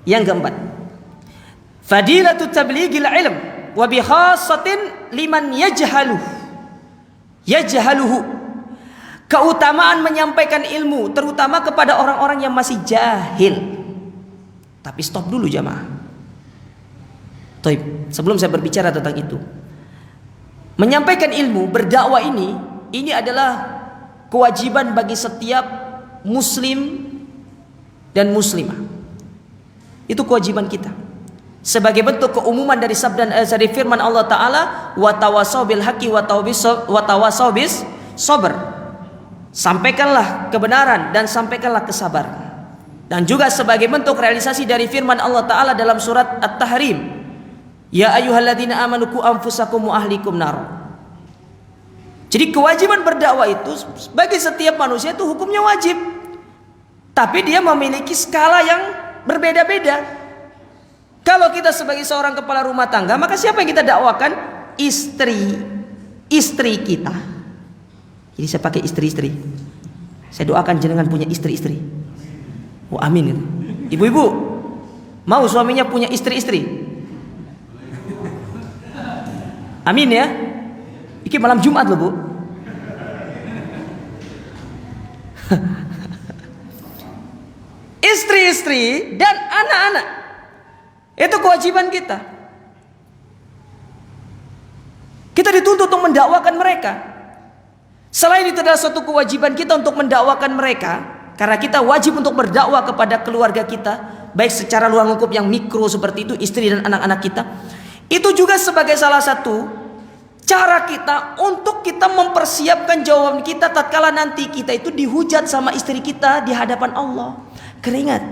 Yang keempat, fadilatut tablighil ilm wa bi khassatin liman yajhaluhu. Keutamaan menyampaikan ilmu terutama kepada orang-orang yang masih jahil. Tapi stop dulu jamaah. Taib, sebelum saya berbicara tentang itu, menyampaikan ilmu, berdakwah ini adalah kewajiban bagi setiap muslim dan muslimah. Itu kewajiban kita. Sebagai bentuk keumuman dari dari firman Allah Ta'ala, wa tawassaw bil haqqi wa tawassaw bis sabr. Sampaikanlah kebenaran dan sampaikanlah kesabaran. Dan juga sebagai bentuk realisasi dari firman Allah Ta'ala dalam surat At-Tahrim, Ya ayyuhalladzina amanu qu anfusakum wa ahlikum nar. Jadi kewajiban berdakwah itu bagi setiap manusia itu hukumnya wajib. Tapi dia memiliki skala yang berbeda-beda. Kalau kita sebagai seorang kepala rumah tangga, maka siapa yang kita dakwakan? Istri kita. Jadi saya pakai istri-istri. Saya doakan jenengan punya istri-istri. Oh amin itu. Ibu-ibu mau suaminya punya istri-istri? Amin ya. Iki malam Jumat loh bu. Istri-istri dan anak-anak itu kewajiban kita. Kita dituntut untuk mendakwakan mereka. Selain itu adalah suatu kewajiban kita untuk mendakwakan mereka, karena kita wajib untuk berdakwah kepada keluarga kita, baik secara luar lingkup yang mikro seperti itu, istri dan anak-anak kita. Itu juga sebagai salah satu cara kita untuk kita mempersiapkan jawaban kita tatkala nanti kita itu dihujat sama istri kita di hadapan Allah. Keringat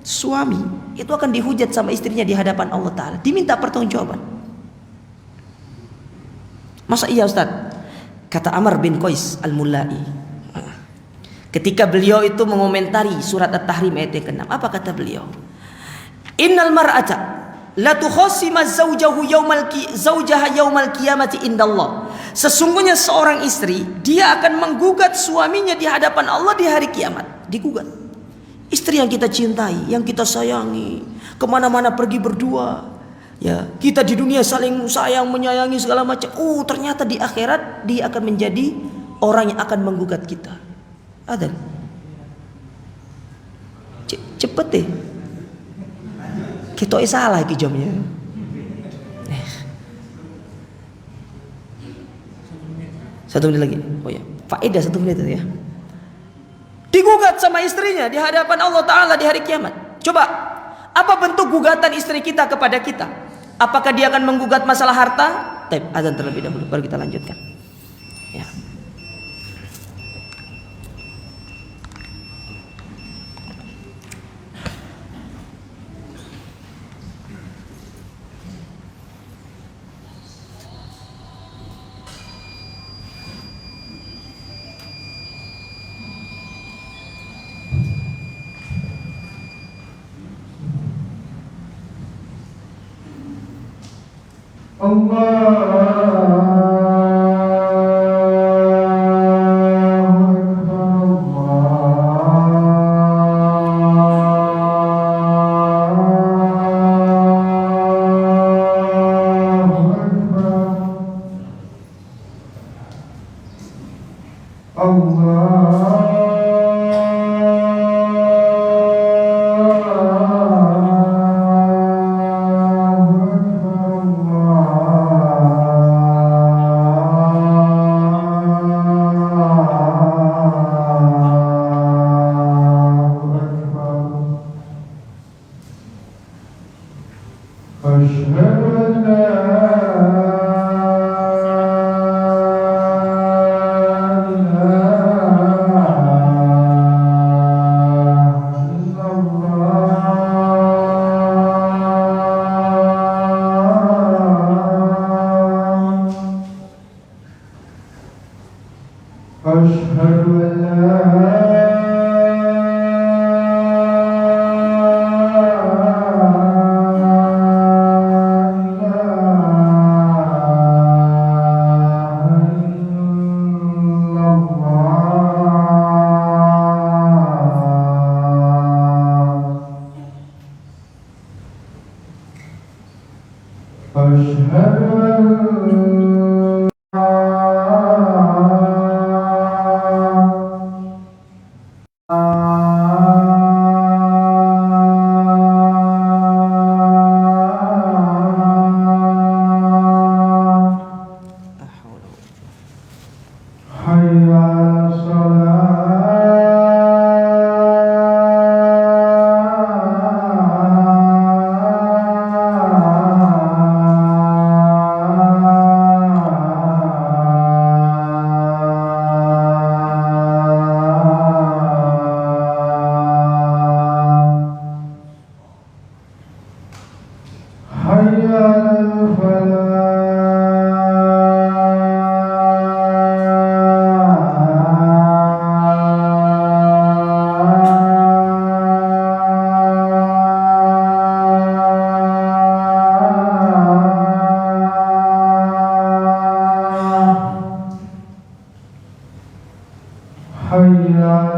suami itu akan dihujat sama istrinya di hadapan Allah Ta'ala, diminta pertanggungjawaban. Masa iya Ustaz? Kata Amr bin Qais al-Mulai, ketika beliau itu mengomentari surat At-Tahrim ayat yang ke-6, apa kata beliau? Innal mar'ata la tukhasima zawjaha yaumal qiyamati indallah. Sesungguhnya seorang istri dia akan menggugat suaminya di hadapan Allah di hari kiamat. Digugat. Istri yang kita cintai, yang kita sayangi, kemana-mana pergi berdua, ya kita di dunia saling sayang menyayangi segala macam. Ternyata di akhirat dia akan menjadi orang yang akan menggugat kita. Ada cepet deh. Kita salah iki jamnya. Satu menit lagi. Oh ya, faedah 1 menit itu ya. Digugat sama istrinya di hadapan Allah Ta'ala di hari kiamat. Coba, apa bentuk gugatan istri kita kepada kita? Apakah dia akan menggugat masalah harta? Azan terlebih dahulu, baru kita lanjutkan. Ya. حي على حي على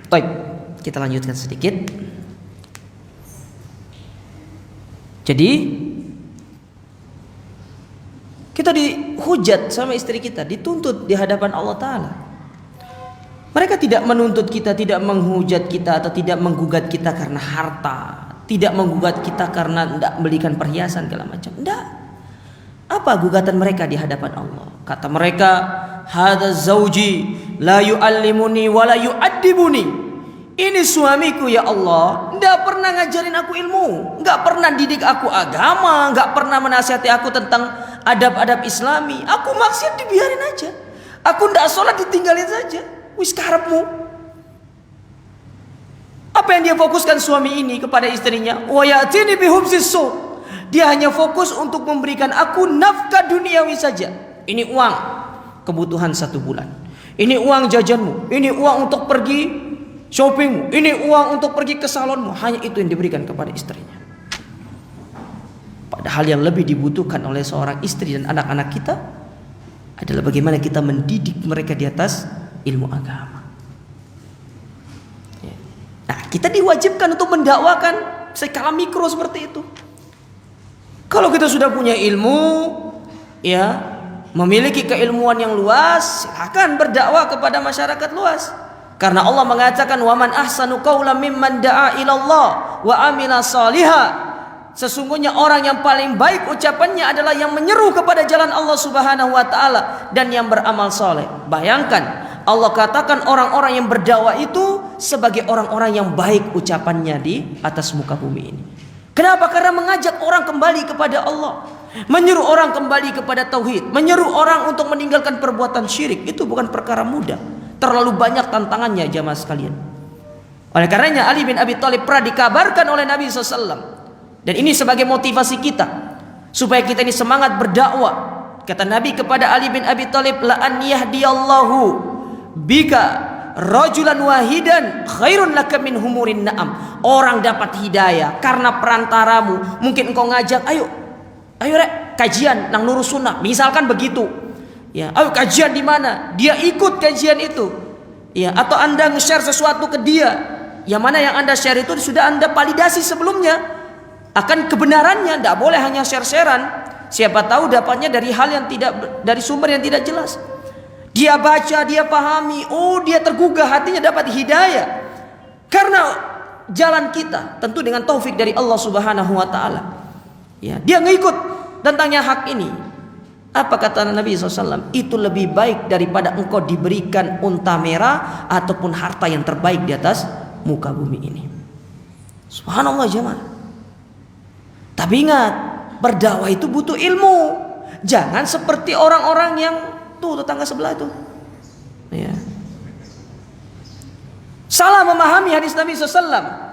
Baik, kita lanjutkan sedikit. Jadi kita dihujat sama istri kita, dituntut di hadapan Allah Ta'ala. Mereka tidak menuntut kita, tidak menghujat kita, atau tidak menggugat kita karena harta, tidak menggugat kita karena tidak belikan perhiasan segala macam. Tidak. Apa gugatan mereka di hadapan Allah? Kata mereka, hadza zauji la yu'allimuni wa la yu'addibuni. Ini suamiku ya Allah, tidak pernah ngajarin aku ilmu, nggak pernah didik aku agama, nggak pernah menasihati aku tentang adab-adab Islami. Aku maksiat dibiarin aja, aku tidak sholat ditinggalin saja. Wis karepmu. Apa yang dia fokuskan suami ini kepada istrinya? Wa ya'tini bihubzis su. Dia hanya fokus untuk memberikan aku nafkah duniawi saja. Ini uang kebutuhan 1 bulan. Ini uang jajanmu. Ini uang untuk pergi shoppingmu. Ini uang untuk pergi ke salonmu. Hanya itu yang diberikan kepada istrinya. Padahal yang lebih dibutuhkan oleh seorang istri dan anak-anak kita adalah bagaimana kita mendidik mereka di atas ilmu agama. Nah, kita diwajibkan untuk mendakwakan skala mikro seperti itu. Kalau kita sudah punya ilmu, ya, memiliki keilmuan yang luas, silakan berdakwah kepada masyarakat luas. Karena Allah mengatakan, "Wa man ahsanu qawlan mimman da'a ila Allah wa amila shaliha." Sesungguhnya orang yang paling baik ucapannya adalah yang menyeru kepada jalan Allah Subhanahu wa taala dan yang beramal soleh. Bayangkan, Allah katakan orang-orang yang berdakwah itu sebagai orang-orang yang baik ucapannya di atas muka bumi ini. Kenapa? Karena mengajak orang kembali kepada Allah, menyeru orang kembali kepada tauhid, menyeru orang untuk meninggalkan perbuatan syirik. Itu bukan perkara mudah. Terlalu banyak tantangannya jamaah sekalian. Oleh karenanya Ali bin Abi Thalib pernah dikabarkan oleh Nabi SAW. Dan ini sebagai motivasi kita supaya kita ini semangat berdakwah. Kata Nabi kepada Ali bin Abi Thalib, la an yahdiyallahu bika rajulan wahidan khairun laka min humurin na'am. Orang dapat hidayah karena perantaramu. Mungkin engkau ngajak, ayo rek kajian nang Nurus Sunnah, misalkan begitu. Ya, ayo kajian di mana? Dia ikut kajian itu. Ya, atau Anda nge-share sesuatu ke dia. Yang mana yang Anda share itu sudah Anda validasi sebelumnya akan kebenarannya, tidak boleh hanya share-sharean. Siapa tahu dapatnya dari hal yang tidak, dari sumber yang tidak jelas. Dia baca, dia pahami, oh dia tergugah, hatinya dapat hidayah. Karena jalan kita tentu dengan taufik dari Allah Subhanahu wa taala. Ya, dia ngikut tentangnya hak ini. Apa kata Nabi SAW? Itu lebih baik daripada engkau diberikan unta merah ataupun harta yang terbaik di atas muka bumi ini. Subhanallah jemaah. Tapi ingat, berdakwah itu butuh ilmu. Jangan seperti orang-orang yang tuh tetangga sebelah itu. Ya. Salah memahami hadis Nabi SAW.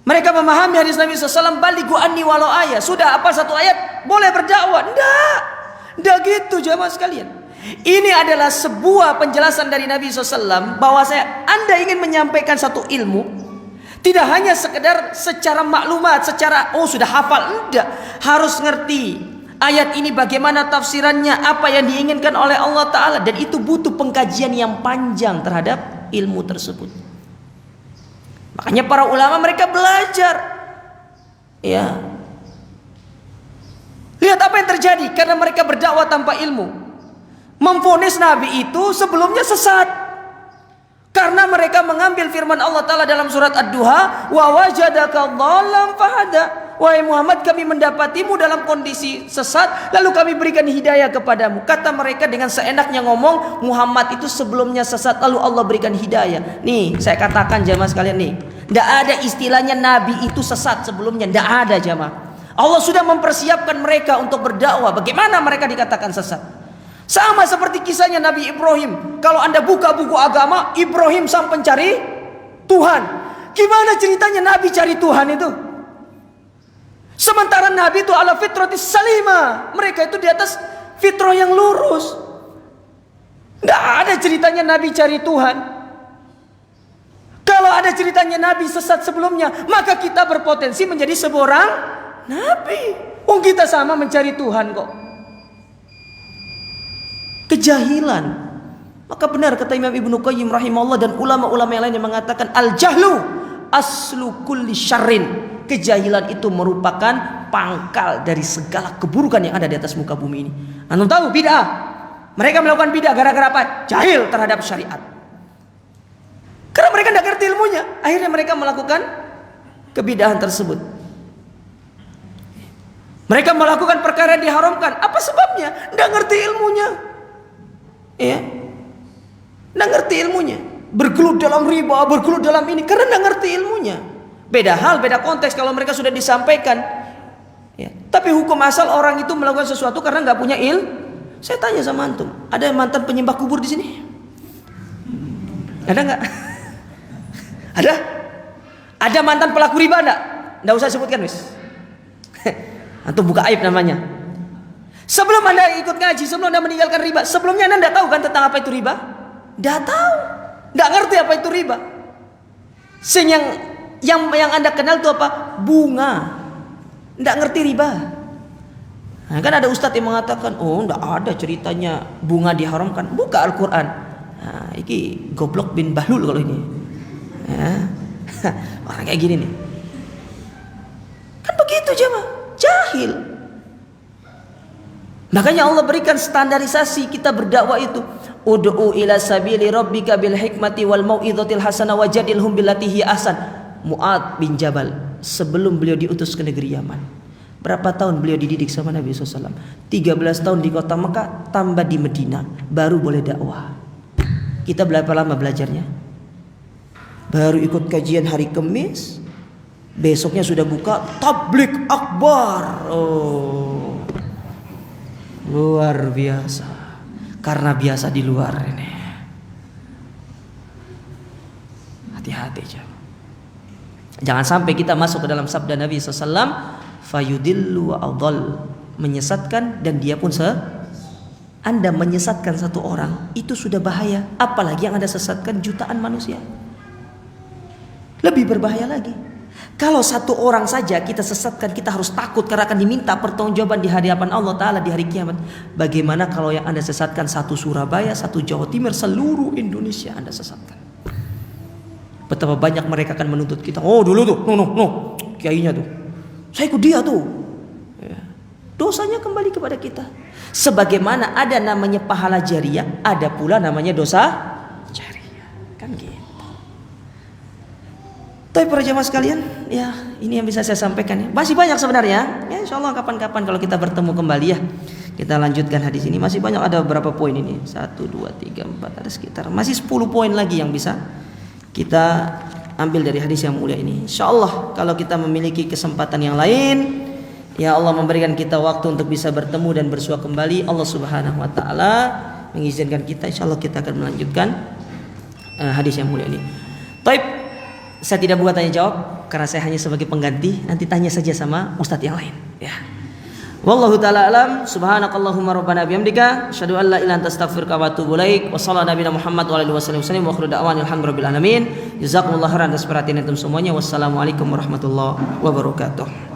Mereka memahami hadis Nabi SAW, balighu anni walau ayat. Sudah apa satu ayat boleh berdakwah? Nggak gitu jamaah sekalian. Ini adalah sebuah penjelasan dari Nabi SAW bahwa Anda ingin menyampaikan satu ilmu, Tidak hanya sekedar secara maklumat, secara sudah hafal, enggak. Harus ngerti ayat ini bagaimana tafsirannya, apa yang diinginkan oleh Allah Ta'ala. Dan itu butuh pengkajian yang panjang terhadap ilmu tersebut. Makanya para ulama mereka belajar. Ya. Lihat apa yang terjadi karena mereka berdakwah tanpa ilmu. Memvonis Nabi itu sebelumnya sesat. Karena mereka mengambil firman Allah Ta'ala dalam surat Ad-Duha, wa wajadaka dhalam fahada. Wahai Muhammad, kami mendapatimu dalam kondisi sesat, lalu kami berikan hidayah kepadamu. Kata mereka dengan seenaknya ngomong, Muhammad itu sebelumnya sesat, lalu Allah berikan hidayah. Nih, saya katakan jamaah sekalian nih, tidak ada istilahnya Nabi itu sesat sebelumnya, tidak ada jamaah. Allah sudah mempersiapkan mereka untuk berdakwah. Bagaimana mereka dikatakan sesat? Sama seperti kisahnya Nabi Ibrahim. Kalau Anda buka buku agama, Ibrahim sang pencari Tuhan. Gimana ceritanya Nabi cari Tuhan itu? Sementara Nabi itu ala fitratis salimah. Mereka itu di atas fitrah yang lurus. Tidak ada ceritanya Nabi cari Tuhan. Kalau ada ceritanya Nabi sesat sebelumnya, maka kita berpotensi menjadi seorang Nabi. Kita sama mencari Tuhan kok. Kejahilan. Maka benar kata Imam Ibnu Qayyim rahimahullah dan ulama-ulama yang lain yang mengatakan al-jahlu aslu kulli syarrin. Kejahilan itu merupakan pangkal dari segala keburukan yang ada di atas muka bumi ini. Anda tahu bid'ah? Mereka melakukan bid'ah gara-gara apa? Jahil terhadap syariat. Karena mereka tidak ngerti ilmunya, akhirnya mereka melakukan kebid'ahan tersebut. Mereka melakukan perkara yang diharamkan. Apa sebabnya? Tidak ngerti ilmunya. Ya, nggak ngerti ilmunya, bergelut dalam riba, bergelut dalam ini karena nggak ngerti ilmunya. Beda hal, beda konteks kalau mereka sudah disampaikan. Ya. Tapi hukum asal orang itu melakukan sesuatu karena nggak punya Saya tanya sama antum, ada mantan penyembah kubur di sini? Ada nggak? Ada? Ada mantan pelaku riba nggak? Nggak usah sebutkan wis. Antum buka aib namanya. Sebelum Anda ikut ngaji, sebelum Anda meninggalkan riba, sebelumnya Anda tidak tahu kan tentang apa itu riba? Tidak tahu, tidak ngerti apa itu riba. Yang Anda kenal itu apa? Bunga. Tidak ngerti riba. Nah, kan ada ustadz yang mengatakan, tidak ada ceritanya bunga diharamkan. Buka Al-Quran. Nah, ini goblok bin bahlul kalau ini. Ya. Orang kayak gini nih. Kan begitu jemaah, jahil. Makanya Allah berikan standarisasi kita berdakwah itu. Ud'u ila sabili rabbika bil hikmati wal mau'izatil hasanah wajadilhum billati hi ahsan. Mu'adz bin Jabal sebelum beliau diutus ke negeri Yaman. Berapa tahun beliau dididik sama Nabi SAW? 13 tahun di kota Mekah, tambah di Medina, baru boleh dakwah. Kita berapa lama belajarnya? Baru ikut kajian hari Kamis, besoknya sudah buka tablik akbar. Luar biasa. Karena biasa di luar ini. Hati-hati jangan sampai kita masuk ke dalam sabda Nabi SAW, fayudillu wa adall, menyesatkan dan dia pun Anda menyesatkan satu orang itu sudah bahaya, apalagi yang Anda sesatkan jutaan manusia. Lebih berbahaya lagi. Kalau satu orang saja kita sesatkan, kita harus takut karena akan diminta pertanggungjawaban di hadapan Allah Ta'ala di hari kiamat. Bagaimana kalau yang Anda sesatkan satu Surabaya, satu Jawa Timur, seluruh Indonesia Anda sesatkan? Betapa banyak mereka akan menuntut kita. Dulu tuh, no, kiainya tuh, saya ikut dia tuh. Ya. Dosanya kembali kepada kita. Sebagaimana ada namanya pahala jariah, ada pula namanya dosa jariah. Kan gitu. Tapi para jemaah sekalian, ya ini yang bisa saya sampaikan. Masih banyak sebenarnya. Ya insya Allah kapan-kapan kalau kita bertemu kembali ya, kita lanjutkan hadis ini. Masih banyak, ada beberapa poin ini. 1, 2, 3, 4, ada sekitar masih 10 poin lagi yang bisa kita ambil dari hadis yang mulia ini. Insya Allah kalau kita memiliki kesempatan yang lain, ya Allah memberikan kita waktu untuk bisa bertemu dan bersua kembali, Allah Subhanahu Wa Taala mengizinkan kita, insya Allah kita akan melanjutkan hadis yang mulia ini. Taib. Saya tidak buat tanya jawab karena saya hanya sebagai pengganti. Nanti tanya saja sama ustadz yang lain. Ya. Wallahu taala alam. Subhanakallahumma rabbana bihamdika asyhadu an la ilaha illa anta astaghfiruka wa atubu ilaik. Wa sallallahu nabiyana Muhammad wa alihi wasallam wa akhiru da'wana alhamdulillahi rabbil alamin. Jazakumullahu khairan atas perhatian antum semuanya. Wassalamualaikum warahmatullahi wabarakatuh.